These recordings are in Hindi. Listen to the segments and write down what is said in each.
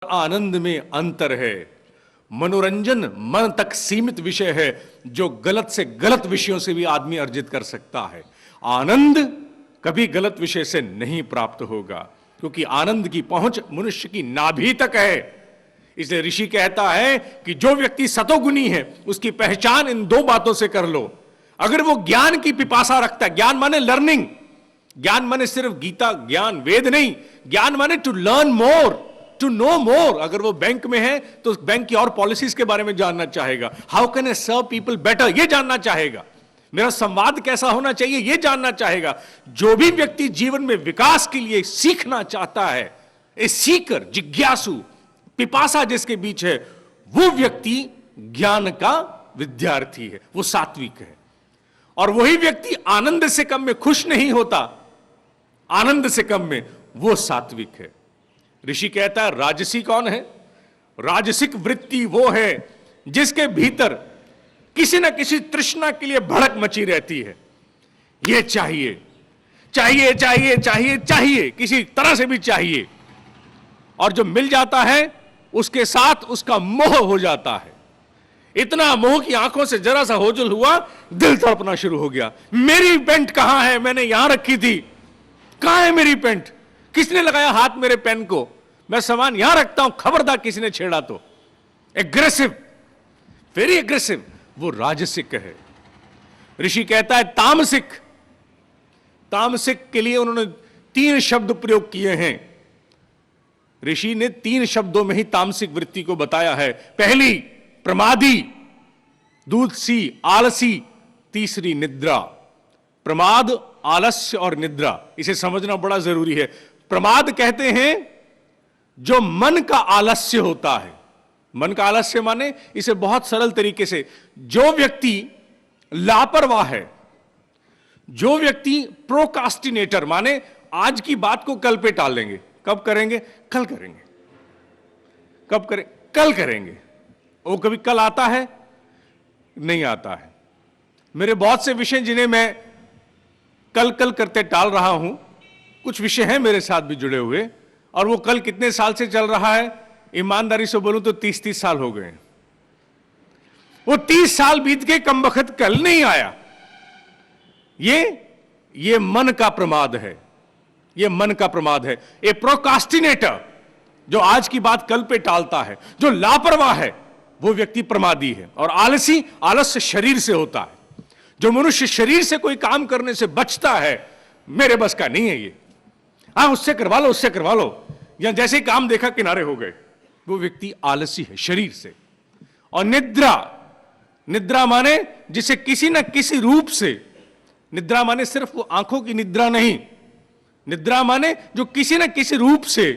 आनंद में अंतर है। मनोरंजन मन तक सीमित विषय है जो गलत से गलत विषयों से भी आदमी अर्जित कर सकता है। आनंद कभी गलत विषय से नहीं प्राप्त होगा, क्योंकि आनंद की पहुंच मनुष्य की नाभि तक है। इसलिए ऋषि कहता है कि जो व्यक्ति सतोगुणी है उसकी पहचान इन दो बातों से कर लो। अगर वो ज्ञान की पिपासा रखता है, ज्ञान माने लर्निंग, ज्ञान माने सिर्फ गीता ज्ञान वेद नहीं, ज्ञान माने to learn more, to know more. अगर वो बैंक में है तो बैंक की और पॉलिसीज के बारे में जानना चाहेगा। How can I serve people better, ये जानना चाहेगा। मेरा संवाद कैसा होना चाहिए, ये जानना चाहेगा। जो भी व्यक्ति जीवन में विकास के लिए सीखना चाहता है, ए सीकर, जिज्ञासु, पिपासा जिसके बीच है, वो व्यक्ति ज्ञान का विद्यार्थी है, वो सात्विक है। और वही व्यक्ति आनंद से कम में खुश नहीं होता, आनंद से कम में, वो सात्विक है। ऋषि कहता है राजसी कौन है? राजसिक वृत्ति वो है जिसके भीतर किसी न किसी तृष्णा के लिए भड़क मची रहती है। ये चाहिए चाहिए चाहिए चाहिए चाहिए, किसी तरह से भी चाहिए, और जो मिल जाता है उसके साथ उसका मोह हो जाता है। इतना मोह कि आंखों से जरा सा होजुल हुआ, दिल तड़पना शुरू हो गया। मेरी पेंट कहां है? मैंने यहां रखी थी, कहां है मेरी पेंट? किसने लगाया हाथ मेरे पेन को? मैं सामान यहां रखता हूं, खबरदार किसी ने छेड़ा तो। एग्रेसिव, वेरी एग्रेसिव, वो राजसिक है। ऋषि कहता है तामसिक। तामसिक के लिए उन्होंने 3 शब्द प्रयोग किए हैं। ऋषि ने 3 शब्दों में ही तामसिक वृत्ति को बताया है। पहली प्रमादी, दूसरी आलसी, तीसरी निद्रा। प्रमाद, आलस्य और निद्रा, इसे समझना बड़ा जरूरी है। प्रमाद कहते हैं जो मन का आलस्य होता है। मन का आलस्य माने, इसे बहुत सरल तरीके से, जो व्यक्ति लापरवाह है, जो व्यक्ति प्रोकास्टिनेटर माने आज की बात को कल पे टाल लेंगे। कब करेंगे? कल करेंगे। कब करें? कल करेंगे। वो कभी कल आता है? नहीं आता है। मेरे बहुत से विषय जिन्हें मैं कल कल करते टाल रहा हूं, कुछ विषय हैं मेरे साथ भी जुड़े हुए, और वो कल कितने साल से चल रहा है, ईमानदारी से बोलूं तो 30-30 साल हो गए। वो 30 साल बीत के कमबख्त कल नहीं आया। ये मन का प्रमाद है, ये मन का प्रमाद है। ए प्रोकास्टिनेटर, जो आज की बात कल पे टालता है, जो लापरवाह है, वो व्यक्ति प्रमादी है। और आलसी, आलस्य शरीर से होता है। जो मनुष्य शरीर से कोई काम करने से बचता है, मेरे बस का नहीं है ये, हाँ उससे करवा लो, उससे करवा लो, या जैसे ही काम देखा किनारे हो गए, वो व्यक्ति आलसी है शरीर से। और निद्रा, निद्रा माने जिसे किसी न किसी रूप से, निद्रा माने सिर्फ वो आंखों की निद्रा नहीं, निद्रा माने जो किसी न किसी रूप से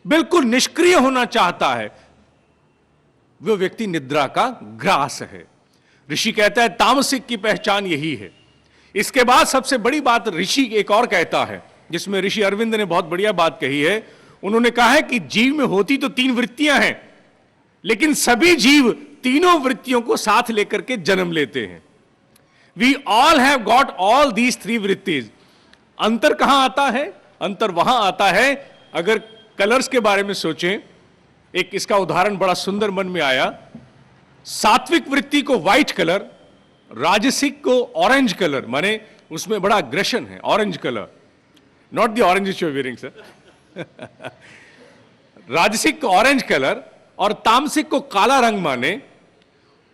बिल्कुल निष्क्रिय होना चाहता है, वो व्यक्ति निद्रा का ग्रास है। ऋषि कहता है तामसिक की पहचान यही है। इसके बाद सबसे बड़ी बात ऋषि एक और कहता है, जिसमें ऋषि अरविंद ने बहुत बढ़िया बात कही है। उन्होंने कहा है कि जीव में होती तो 3 वृत्तियां हैं, लेकिन सभी जीव तीनों वृत्तियों को साथ लेकर के जन्म लेते हैं। We all have got all these 3 वृत्तिज। अंतर कहां आता है? अंतर वहां आता है, अगर कलर्स के बारे में सोचें, एक इसका उदाहरण बड़ा सुंदर मन में आया। सात्विक वृत्ति को व्हाइट कलर, राजसिक को ऑरेंज कलर, माने उसमें बड़ा अग्रेशन है, orange colour, not the orange which you are wearing sir. राजसिक को ऑरेंज कलर और तामसिक को काला रंग, माने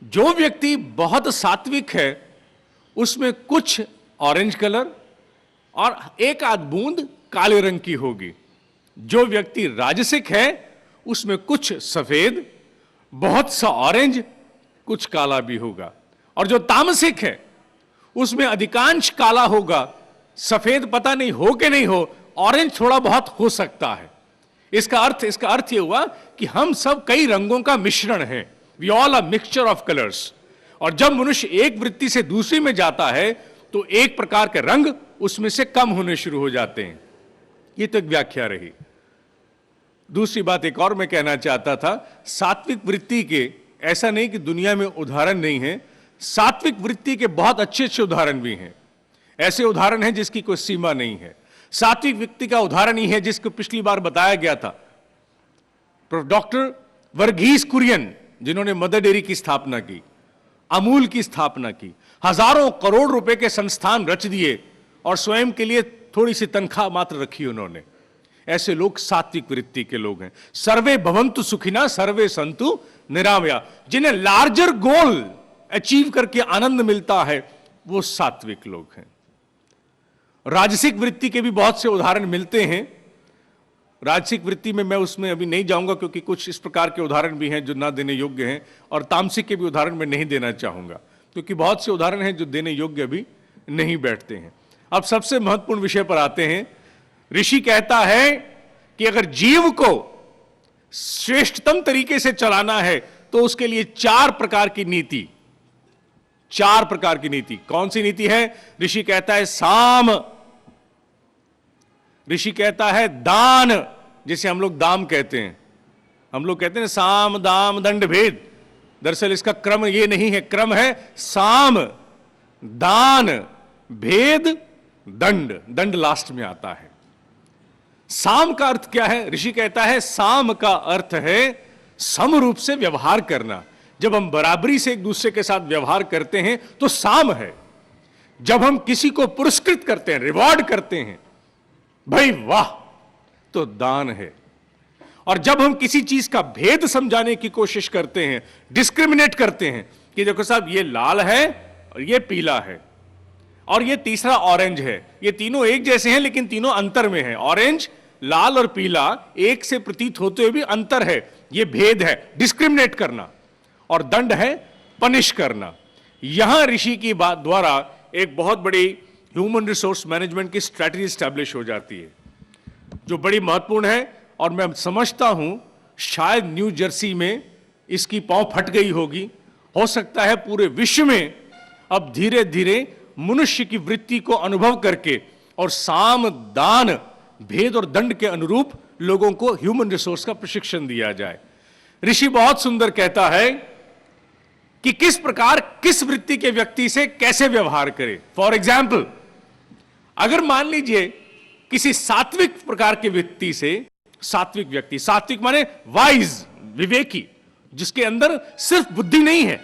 जो व्यक्ति बहुत सात्विक है उसमें कुछ ऑरेंज कलर और एक आध बूंद काले रंग की होगी। जो व्यक्ति राजसिक है उसमें कुछ सफेद, बहुत सा ऑरेंज, कुछ काला भी होगा। और जो तामसिक है उसमें अधिकांश काला होगा, सफेद पता नहीं हो कि नहीं हो, ऑरेंज थोड़ा बहुत हो सकता है। इसका अर्थ यह हुआ कि हम सब कई रंगों का मिश्रण है। We all a mixture of colours. और जब मनुष्य एक वृत्ति से दूसरी में जाता है तो एक प्रकार के रंग उसमें से कम होने शुरू हो जाते हैं। यह तो एक व्याख्या रही। दूसरी बात एक और मैं कहना चाहता था, सात्विक वृत्ति के ऐसा नहीं कि दुनिया में उदाहरण नहीं है, सात्विक वृत्ति के बहुत अच्छे अच्छे उदाहरण भी हैं। ऐसे उदाहरण हैं जिसकी कोई सीमा नहीं है। सात्विक व्यक्ति का उदाहरण ही है जिसको पिछली बार बताया गया था, डॉक्टर वर्गीस कुरियन, जिन्होंने मदर डेयरी की स्थापना की, अमूल की स्थापना की, हजारों करोड़ रुपए के संस्थान रच दिए और स्वयं के लिए थोड़ी सी तनख्वाह मात्र रखी उन्होंने। ऐसे लोग सात्विक वृत्ति के लोग हैं। सर्वे भवन्तु सुखिना सर्वे संतु निरामया, जिन्हें लार्जर गोल अचीव करके आनंद मिलता है, वो सात्विक लोग हैं। राजसिक वृत्ति के भी बहुत से उदाहरण मिलते हैं। राजसिक वृत्ति में मैं उसमें अभी नहीं जाऊंगा, क्योंकि कुछ इस प्रकार के उदाहरण भी हैं जो ना देने योग्य हैं, और तामसिक के भी उदाहरण मैं नहीं देना चाहूंगा, क्योंकि बहुत से उदाहरण हैं जो देने योग्य अभी नहीं बैठते हैं। अब सबसे महत्वपूर्ण विषय पर आते हैं। ऋषि कहता है कि अगर जीव को श्रेष्ठतम तरीके से चलाना है तो उसके लिए 4 प्रकार की नीति, 4 प्रकार की नीति। कौन सी नीति है? ऋषि कहता है साम, ऋषि कहता है दान, जिसे हम लोग दाम कहते हैं। हम लोग कहते हैं साम दाम दंड भेद, दरअसल इसका क्रम ये नहीं है, क्रम है साम दान भेद दंड, दंड लास्ट में आता है। साम का अर्थ क्या है? ऋषि कहता है साम का अर्थ है सम रूप से व्यवहार करना। जब हम बराबरी से एक दूसरे के साथ व्यवहार करते हैं तो साम है। जब हम किसी को पुरस्कृत करते हैं, रिवॉर्ड करते हैं, भाई वाह, तो दान है। और जब हम किसी चीज का भेद समझाने की कोशिश करते हैं, डिस्क्रिमिनेट करते हैं कि देखो साहब ये लाल है और ये पीला है और ये तीसरा ऑरेंज है, ये तीनों एक जैसे हैं लेकिन तीनों अंतर में हैं, ऑरेंज लाल और पीला एक से प्रतीत होते हुए भी अंतर है, ये भेद है, डिस्क्रिमिनेट करना। और दंड है पनिश करना। यहां ऋषि की बात द्वारा एक बहुत बड़ी ह्यूमन रिसोर्स मैनेजमेंट की स्ट्रैटेजी स्टैब्लिश हो जाती है, जो बड़ी महत्वपूर्ण है। और मैं समझता हूं शायद न्यू जर्सी में इसकी पांव फट गई होगी। हो सकता है पूरे विश्व में अब धीरे धीरे मनुष्य की वृत्ति को अनुभव करके और साम दान भेद और दंड के अनुरूप लोगों को ह्यूमन रिसोर्स का प्रशिक्षण दिया जाए। ऋषि बहुत सुंदर कहता है कि किस प्रकार किस वृत्ति के व्यक्ति से कैसे व्यवहार करें। फॉर एग्जाम्पल, अगर मान लीजिए किसी सात्विक प्रकार के व्यक्ति से, सात्विक व्यक्ति, सात्विक माने वाइज, विवेकी, जिसके अंदर सिर्फ बुद्धि नहीं है,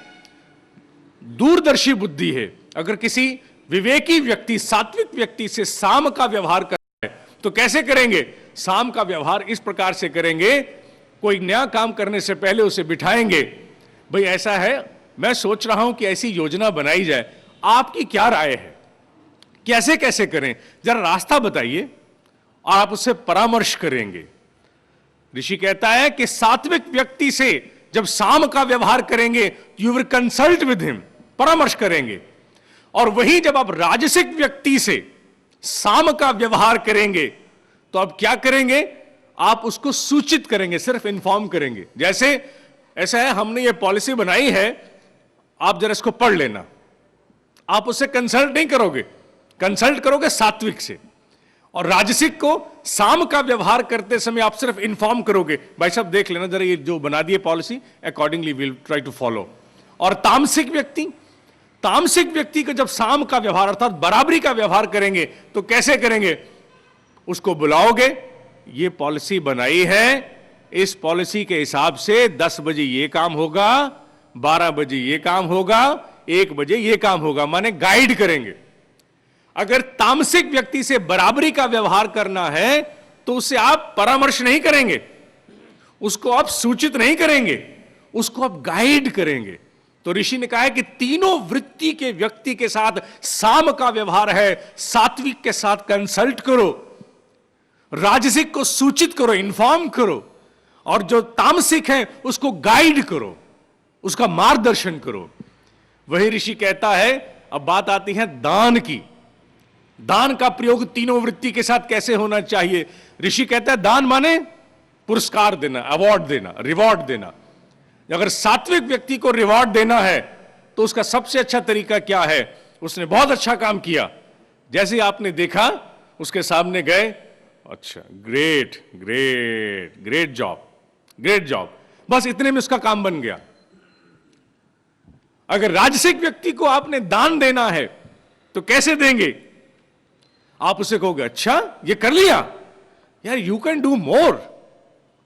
दूरदर्शी बुद्धि है। अगर किसी विवेकी व्यक्ति, सात्विक व्यक्ति से साम का व्यवहार करना है तो कैसे करेंगे? साम का व्यवहार इस प्रकार से करेंगे, कोई नया काम करने से पहले उसे बिठाएंगे, भाई ऐसा है, मैं सोच रहा हूं कि ऐसी योजना बनाई जाए, आपकी क्या राय है, कैसे कैसे करें, जरा रास्ता बताइए, और आप उससे परामर्श करेंगे। ऋषि कहता है कि सात्विक व्यक्ति से जब साम का व्यवहार करेंगे, you will consult with him, परामर्श करेंगे। और वही जब आप राजसिक व्यक्ति से साम का व्यवहार करेंगे तो आप क्या करेंगे? आप उसको सूचित करेंगे, सिर्फ इन्फॉर्म करेंगे। जैसे ऐसा है, हमने ये पॉलिसी बनाई है, आप जरा इसको पढ़ लेना। आप उससे कंसल्ट नहीं करोगे, कंसल्ट करोगे सात्विक से। और राजसिक को साम का व्यवहार करते समय आप सिर्फ इन्फॉर्म करोगे, भाई साहब देख लेना जरा, ये जो बना दी policy, accordingly will try to follow. और तामसिक व्यक्ति, तामसिक व्यक्ति को जब साम का व्यवहार अर्थात बराबरी का व्यवहार करेंगे तो कैसे करेंगे? उसको बुलाओगे, ये पॉलिसी बनाई है, इस पॉलिसी के हिसाब से 10 बजे ये काम होगा, 12 बजे ये काम होगा, 1 बजे ये काम होगा, माने गाइड करेंगे। अगर तामसिक व्यक्ति से बराबरी का व्यवहार करना है तो उससे आप परामर्श नहीं करेंगे, उसको आप सूचित नहीं करेंगे, उसको आप गाइड करेंगे। तो ऋषि ने कहा है कि तीनों वृत्ति के व्यक्ति के साथ साम का व्यवहार है। सात्विक के साथ कंसल्ट करो, राजसिक को सूचित करो, इन्फॉर्म करो, और जो तामसिक है उसको गाइड करो, उसका मार्गदर्शन करो। वही ऋषि कहता है, अब बात आती है दान की। दान का प्रयोग तीनों वृत्ति के साथ कैसे होना चाहिए? ऋषि कहता है दान माने पुरस्कार देना, अवार्ड देना, रिवॉर्ड देना। अगर सात्विक व्यक्ति को रिवॉर्ड देना है तो उसका सबसे अच्छा तरीका क्या है? उसने बहुत अच्छा काम किया, जैसे आपने देखा उसके सामने गए, अच्छा great great great job, great job, बस इतने में उसका काम बन गया। अगर राजसिक व्यक्ति को आपने दान देना है तो कैसे देंगे? आप उसे कहोगे अच्छा ये कर लिया यार, यू कैन डू मोर,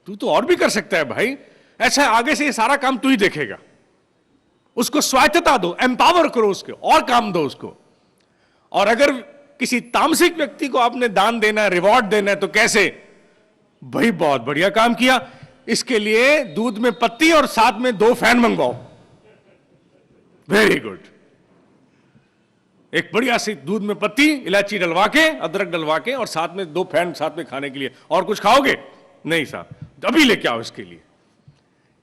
तू तो और भी कर सकता है भाई, ऐसा है, आगे से ये सारा काम तू ही देखेगा। उसको स्वायत्तता दो, एम्पावर करो, उसके और काम दो उसको। और अगर किसी तामसिक व्यक्ति को आपने दान देना है, रिवॉर्ड देना है, तो कैसे? भाई बहुत बढ़िया काम किया, इसके लिए दूध में पत्ती और साथ में 2 फैन मंगवाओ। Very good. एक बढ़िया सी दूध में पत्ती, इलायची डलवा के, अदरक डलवा के, और साथ में 2 फैन साथ में खाने के लिए। और कुछ खाओगे? नहीं साहब, अभी लेके आओ इसके लिए।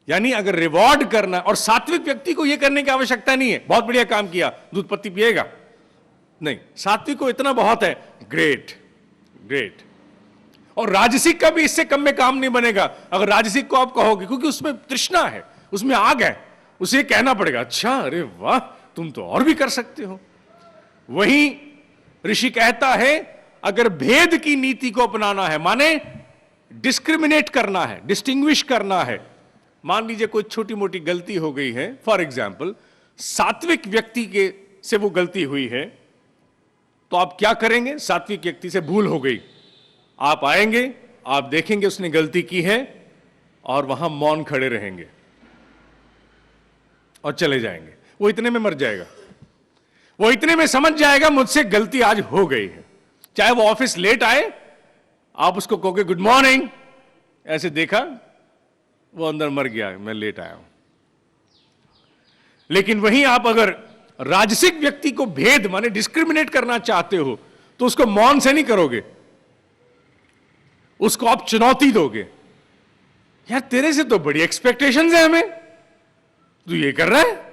यानी अगर रिवॉर्ड करना, और सात्विक व्यक्ति को यह करने की आवश्यकता नहीं है, बहुत बढ़िया काम किया, दूध पत्ती पिएगा, नहीं, सात्विक को इतना बहुत है, ग्रेट ग्रेट। और राजसिक का भी इससे कम में काम नहीं बनेगा। अगर राजसिक को आप कहोगे, क्योंकि उसमें तृष्णा है, उसमें आग है, उसे कहना पड़ेगा, अच्छा अरे वाह तुम तो और भी कर सकते हो। वहीं ऋषि कहता है, अगर भेद की नीति को अपनाना है, माने डिस्क्रिमिनेट करना है, डिस्टिंग्विश करना है। मान लीजिए कोई छोटी मोटी गलती हो गई है, फॉर एग्जाम्पल सात्विक व्यक्ति के से वो गलती हुई है, तो आप क्या करेंगे? सात्विक व्यक्ति से भूल हो गई, आप आएंगे, आप देखेंगे उसने गलती की है, और वहां मौन खड़े रहेंगे और चले जाएंगे। वो इतने में मर जाएगा, वो इतने में समझ जाएगा मुझसे गलती आज हो गई है। चाहे वो ऑफिस लेट आए, आप उसको कहोगे गुड मॉर्निंग, ऐसे देखा, वो अंदर मर गया, मैं लेट आया हूं। लेकिन वहीं आप अगर राजसिक व्यक्ति को भेद माने डिस्क्रिमिनेट करना चाहते हो, तो उसको मौन से नहीं करोगे, उसको आप चुनौती दोगे। यार तेरे से तो बड़ी एक्सपेक्टेशंस है हमें, तू ये कर रहा है,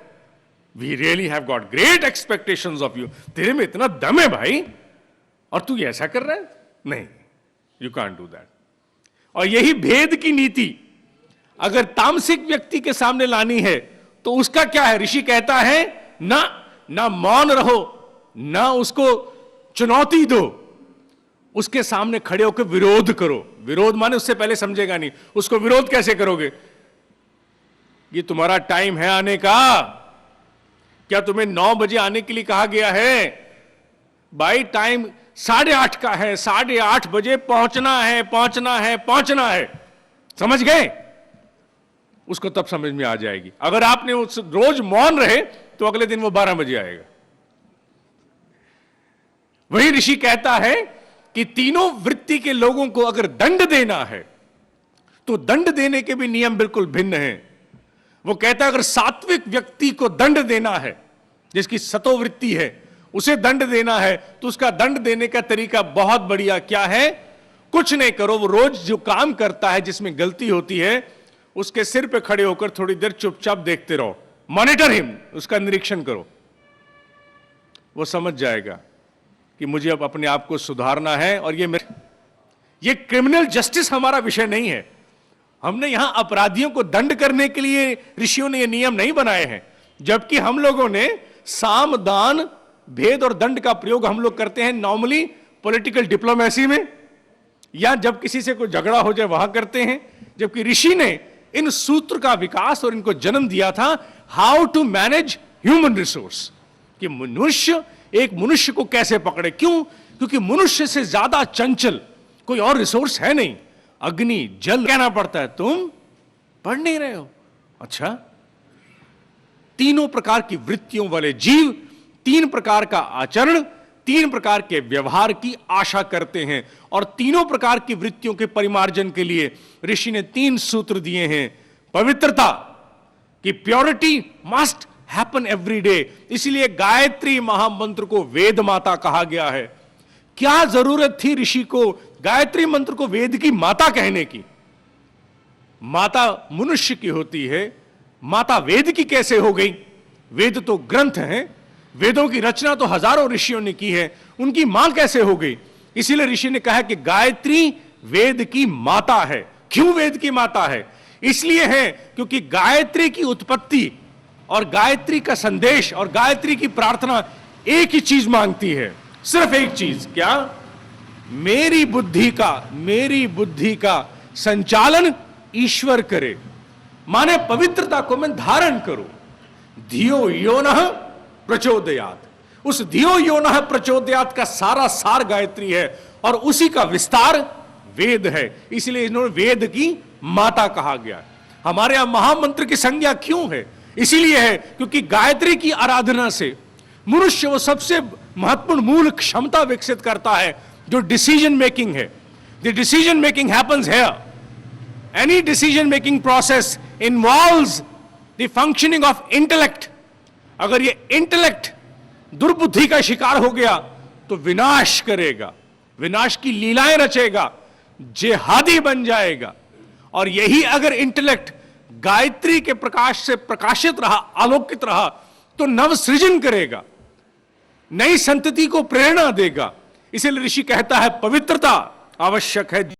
we really have got great expectations of you, तेरे में इतना दम है भाई, और तू ये ऐसा कर रहा है, नहीं, यू कांट डू दैट। और यही भेद की नीति अगर तामसिक व्यक्ति के सामने लानी है, तो उसका क्या है? ऋषि कहता है ना मौन रहो, ना उसको चुनौती दो, उसके सामने खड़े होकर विरोध करो। विरोध माने उससे पहले समझेगा नहीं, उसको विरोध कैसे करोगे? ये तुम्हारा टाइम है आने का, क्या तुम्हें 9 बजे आने के लिए कहा गया है? भाई टाइम 8:30 का है, 8:30 बजे पहुंचना है, पहुंचना है, पहुंचना है। समझ गए? उसको तब समझ में आ जाएगी। अगर आपने उस रोज मौन रहे, तो अगले दिन वो 12 बजे आएगा। वही ऋषि कहता है कि तीनों वृत्ति के लोगों को अगर दंड देना है, तो दंड देने के भी नियम बिल्कुल भिन्न हैं। वो कहता है अगर सात्विक व्यक्ति को दंड देना है, जिसकी सतोवृत्ति है, उसे दंड देना है, तो उसका दंड देने का तरीका बहुत बढ़िया। क्या है? कुछ नहीं करो, वो रोज जो काम करता है जिसमें गलती होती है, उसके सिर पे खड़े होकर थोड़ी देर चुपचाप देखते रहो, मॉनिटर हिम, उसका निरीक्षण करो। वो समझ जाएगा कि मुझे अब अपने आप को सुधारना है। और ये क्रिमिनल जस्टिस हमारा विषय नहीं है। हमने यहां अपराधियों को दंड करने के लिए ऋषियों ने ये नियम नहीं बनाए हैं, जबकि हम लोगों ने साम दान भेद और दंड का प्रयोग हम लोग करते हैं नॉर्मली पॉलिटिकल डिप्लोमेसी में, या जब किसी से कोई झगड़ा हो जाए वहां करते हैं। जबकि ऋषि ने इन सूत्र का विकास और इनको जन्म दिया था, how to manage human resource, कि एक मनुष्य को कैसे पकड़े। क्यों? क्योंकि मनुष्य से ज्यादा चंचल कोई और रिसोर्स है नहीं। अग्नि जल कहना पड़ता है, तुम पढ़ नहीं रहे हो? अच्छा, तीनों प्रकार की वृत्तियों वाले जीव 3 प्रकार का आचरण, 3 प्रकार के व्यवहार की आशा करते हैं। और तीनों प्रकार की वृत्तियों के परिमार्जन के लिए ऋषि ने 3 सूत्र दिए हैं। पवित्रता की purity must happen every day, इसलिए गायत्री महामंत्र को वेद माता कहा गया है। क्या जरूरत थी ऋषि को गायत्री मंत्र को वेद की माता कहने की? माता मनुष्य की होती है, माता वेद की कैसे हो गई? वेद तो ग्रंथ हैं, वेदों की रचना तो हजारों ऋषियों ने की है, उनकी मां कैसे हो गई? इसीलिए ऋषि ने कहा कि गायत्री वेद की माता है। क्यों वेद की माता है? इसलिए है क्योंकि गायत्री की उत्पत्ति और गायत्री का संदेश और गायत्री की प्रार्थना एक ही चीज मांगती है, सिर्फ एक चीज। क्या? मेरी बुद्धि का संचालन ईश्वर करे, माने पवित्रता को मैं धारण करूं। धियो योनः प्रचोदयात, उस धियो योनः प्रचोदयात का सारा सार गायत्री है, और उसी का विस्तार वेद है, इसलिए इन्होंने वेद की माता कहा गया। हमारे यहां महामंत्र की संज्ञा क्यों है? इसीलिए है क्योंकि गायत्री की आराधना से मनुष्य वो सबसे महत्वपूर्ण मूल क्षमता विकसित करता है जो डिसीजन मेकिंग है। The decision making happens here. Any decision making process involves the functioning of intellect. अगर ये इंटेलेक्ट दुर्बुद्धि का शिकार हो गया तो विनाश करेगा, विनाश की लीलाएं रचेगा, जेहादी बन जाएगा। और यही अगर इंटेलेक्ट गायत्री के प्रकाश से प्रकाशित रहा, आलोकित रहा, तो नव सृजन करेगा, नई संतति को प्रेरणा देगा। इसलिए ऋषि कहता है पवित्रता आवश्यक है।